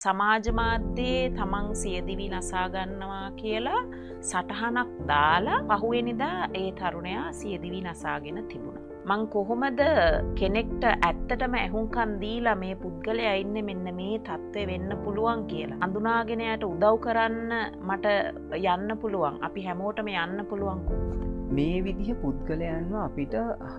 සමාජ මාධ්‍යයේ තමන් සියදිවි නසා ගන්නවා කියලා සටහනක් දාලා පහුවෙනිදා ඒ තරුණයා සියදිවි නසාගෙන තිබුණා. මං කොහොමද කෙනෙක්ට ඇත්තටම ඇහුම්කන් දීලා මේ පුද්ගලයා ඉන්නේ මෙන්න මේ තත්ත්වෙ වෙන්න පුළුවන් කියලා අඳුනාගෙන යට උදව් කරන්න මට යන්න පුළුවන්. අපි හැමෝටම යන්න පුළුවන් කොහොමද? මේ විදිහ පුද්ගලයන්ව අපිට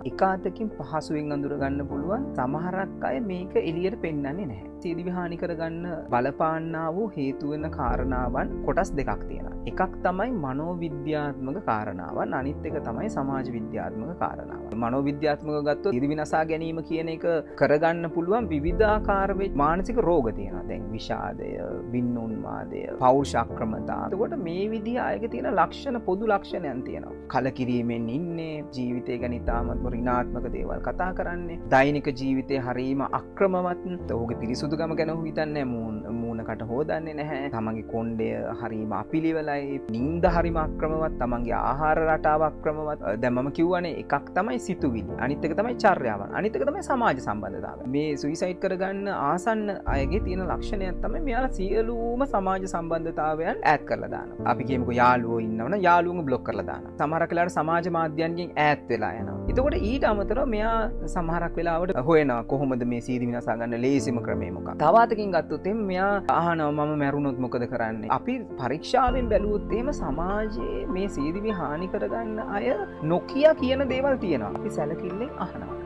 එකාතකින් පහසුවෙන් අඳුර ගන්න පුළුවන්. සමහරක් අය මේක එළියට පෙන්වන්නේ නැහැ. සියදිවි හානි කරගන්න බලපාන්නා වූ හේතු වෙන කාරණාවන් කොටස් දෙකක් තියෙනවා. එකක් තමයි මනෝවිද්‍යාත්මක කාරණාවන්, අනිත් එක තමයි සමාජ විද්‍යාත්මක කාරණාවන්. මනෝවිද්‍යාත්මකව ගත්තොත් සියදිවි නසා ගැනීම කියන එක කරගන්න පුළුවන් විවිධාකාර මානසික රෝග තියෙනවා. දැන් විෂාදය, වින්නෝන්මාදය, පෞරුෂ අක්‍රමතා. එතකොට මේ විදිහ අයගේ තියෙන ලක්ෂණ, පොදු ලක්ෂණයන් තියෙනවා. කලකිරීමෙන් ඉන්නේ, ජීවිතය ගැන ඉතාමත්ම ඍණාත්මක දේවල් කතා කරන්නේ, දෛනික ජීවිතේ හරීම අක්‍රමවත්, ඔහුගේ පිරිසුදුකම ගැන ඔහු හිතන්නේ මූණකට හොදන්නේ නැහැ, තමන්ගේ කොණ්ඩය හරීම අපිලිවලයි, නිින්ද හරීම අක්‍රමවත්, තමන්ගේ ආහාර රටාව අක්‍රමවත්. දැන් මම කියවනේ එකක් තමයි සිතුවිලි, අනිත් එක තමයි චර්යාවන්, අනිත් එක තමයි සමාජ සම්බන්ධතාවය. මේ සුයිසයිඩ් කරගන්න ආසන්න අයගේ තියෙන ලක්ෂණයක් තමයි මෙයාලා සියලුම සමාජ සම්බන්ධතාවයන් ඈඩ් කරලා දානවා. අපි කියමුකෝ යාළුවෝ ඉන්නවනම් යාළුවන්ව બ્લોක් කරලා දානවා. සමහරක් වෙලාවට සමාජ මාධ්‍යයන්ගෙන් ඈත් වෙලා යනවා. එතකොට ඊට අමතරව මෙයා සමහරක් වෙලාවට හොයනවා කොහොමද මේ සියදිවි නසා ගන්න ලේසිම ක්‍රමය මොකක්ද. තව අතකින් ගත්තොත් මෙයා අහනවා මම මැරුණොත් මොකද කරන්නේ. අපි පරීක්ෂාවෙන් බැලුවොත් එහෙම සමාජයේ මේ සියදිවි හානි කරගන්න අය නොකිය කියන දේවල් තියෙනවා. අපි සැලකිල්ලෙන් අහනවා.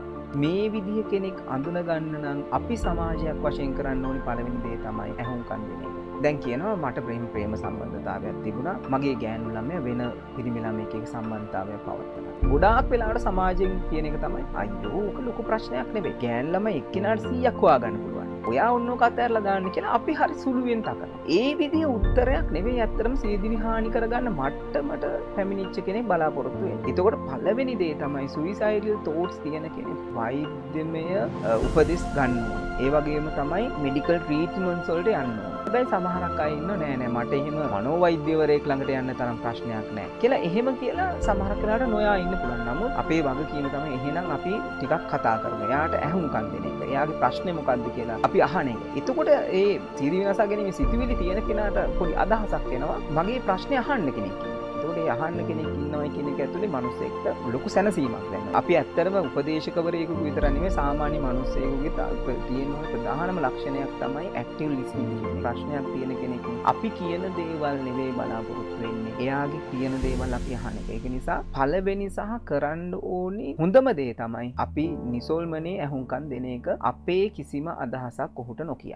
මේ විදිහ කෙනෙක් අඳුන ගන්න නම් අපි සමාජයක් වශයෙන් කරන්න ඕනි පළවෙනි දේ තමයි ඇහුම්කන් දෙන එක. දැන් කියනවා මට ප්‍රේම සම්බන්ධතාවයක් තිබුණා. මගේ ගෑනු ළමයා වෙන පිරිමි ළමයෙක් එක්ක සම්බන්ධතාවයක් පවත්වනවා. ගොඩාක් වෙලාවට සමාජයෙන් කියන එක තමයි අයියෝ ඔක ලොකු ප්‍රශ්නයක් නෙවෙයි. ගෑනු ළමයි එක්කිනාට 100ක් හොයාගන්න පුළුවන්. ඔයා ඔන්නෝක අතහැරලා දාන්න කියලා අපි හරි සුළුවෙන් තකනවා. ඒ විදිහ උත්තරයක් නෙවෙයි ඇත්තටම සියදිවි හානි කරගන්න මට්ටමට පැමිණිච්ච කෙනෙක් බලාපොරොත්තු වෙන්නේ. එතකොට පළවෙනි දේ තමයි සුයිසයිඩල් තෝට්ස් තියෙන කෙනෙක් වෛද්‍යමය උපදෙස් ගන්න ඕනේ. ඒ වගේම තමයි මෙඩිකල් ට්‍රීට්මන්ට්ස් වලට යන්න ඕනේ. හැබැයි සමහරක් අය ඉන්නව නෑ මට එහෙම මනෝවෛද්‍යවරයෙක් ළඟට යන්න තරම් ප්‍රශ්නයක් නෑ කියලා එහෙම කියලා සමහරක් වෙලාවට නොයා ඉන්න පුළුවන්. නමුත් අපේ වගකීම තමයි එහෙනම් අපි ටිකක් කතා කරමු. එයාට ඇහුම්කන් දෙන එක. එයාගේ ප්‍රශ්නේ මොකද්ද කියලා අපි අහන එක. එතකොට ඒ සියදිවි නසා ගැනීම සිතුවිලි තියෙන කෙනාට පොඩි අදහසක් එනවා. මගේ ප්‍රශ්නේ අහන්න කෙනෙක් ඉන්නවා. එතකොට ඒ අහන්න කෙනෙක් ඉන්නවා කියන එක ඇතුලේ මිනිස්සෙක්ට ලොකු සැනසීමක් දැනෙනවා. අපි ඇත්තටම උපදේශකවරයෙකු විතර නෙමෙයි සාමාන්‍ය මිනිස්සෙකුගේ තියෙන ප්‍රධානම ලක්ෂණයක් තමයි ඇක්ටිව් ලිසනින් කියන්නේ. ප්‍රශ්නයක් තියෙන කෙනෙක් අපි කියන දේවල් නෙවෙයි බලාපොරොත්තු වෙන්නේ. එයාගේ කියන දේවල් අපි අහන එක. ඒක නිසා පළවෙනි සහ කරන්න ඕනි හොඳම දේ තමයි අපි නිසල්මනේ ඇහුම්කන් දෙන එක. අපේ කිසිම අදහසක් ඔහුට නොකිය.